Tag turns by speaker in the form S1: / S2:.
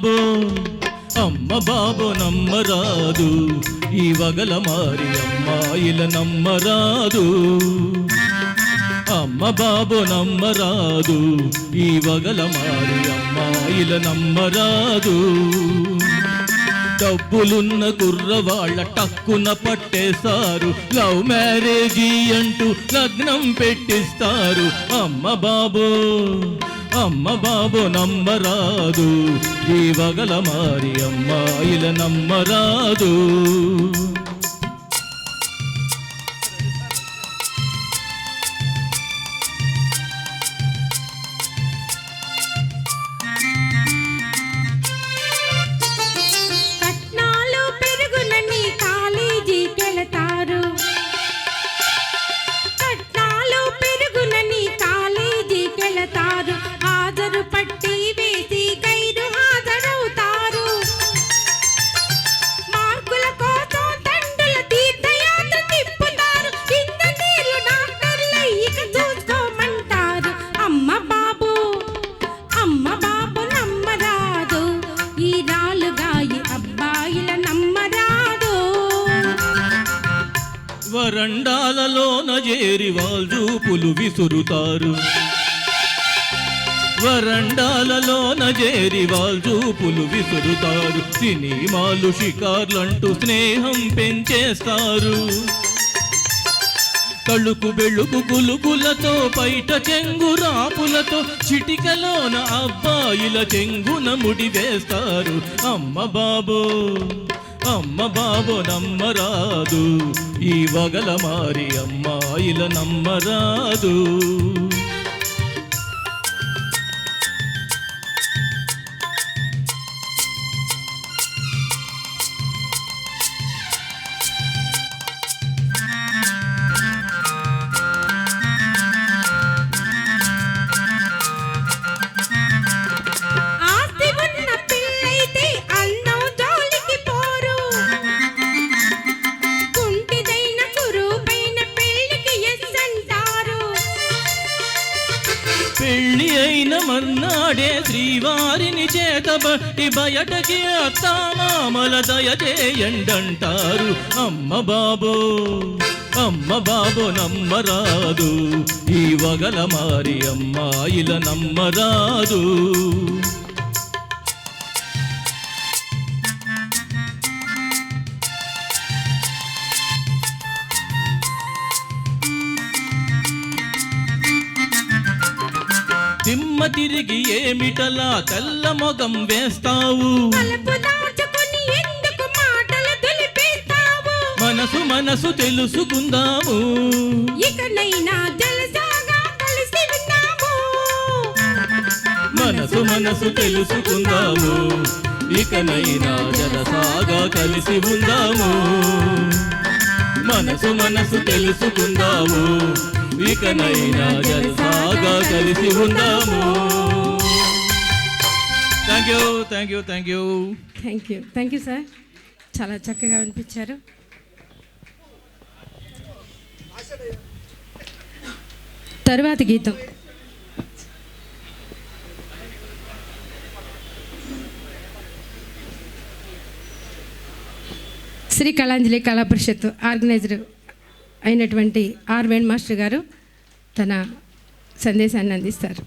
S1: బాబో అమ్మ బాబో నమ్మరాదు, ఈ వగల మారి అమ్మాయిల నమ్మరాదు. అమ్మ బాబో నమ్మరాదు, ఈ వగల మారి అమ్మాయిల నమ్మరాదు. డబ్బులున్న కుర్రవాళ్ళ టక్కున పట్టేశారు, లవ్ మ్యారేజీ అంటూ లగ్నం పెట్టిస్తారు. అమ్మ బాబో నమ్మరాదు, ఈ వగల మారి అమ్మాయిల నమ్మరాదు. వరండాలలోన చేరి వాల్జూపులు విసురుతారు, వరండాలలోన చేరి వాల్జూపులు విసురుతారు. సినిమాలు షికార్లంటూ స్నేహం పెంచేస్తారు. కళ్ళుకు బెళ్ళుకు గులుగులతో పైట చెంగురాపులతో చిటికలోన అబ్బాయిల చెంగున ముడి వేస్తారు. అమ్మ బాబో నమ్మరాదు, ఈ వగల మారి అమ్మాయిల నమ్మరాదు. పెళ్ళి అయిన మన్నాడే శ్రీవారిని చేతబట్టి బయటకి అత్తామామల దయచేయండంటారు. అమ్మ బాబో నమ్మరాదు, ఈ వగల మారి అమ్మాయిల నమ్మరాదు. తిమ్మ తిరిగి ఏమిటలా తెల్ల మొగం వేస్తావు, మనసు తెలుసుకుందాము,
S2: ఇకనైనా జలసాగా కలిసి ఉందాము.
S1: మనసు తెలుసుకుందాము, ఇకనైనా జలసాగా కలిసి ఉందాము. మనసు తెలుసుకుందాము, ఇకనైనా జలసాగా కలిసి ఉందాము. థ్యాంక్ యూ
S2: సార్, చాలా చక్కగా వినిపించారు. తరువాత గీతం శ్రీ కళాంజలి కళా పరిషత్ ఆర్గనైజర్ అయినటువంటి ఆర్ వేణు మాస్టర్ గారు తన సందేశాన్ని అందిస్తారు.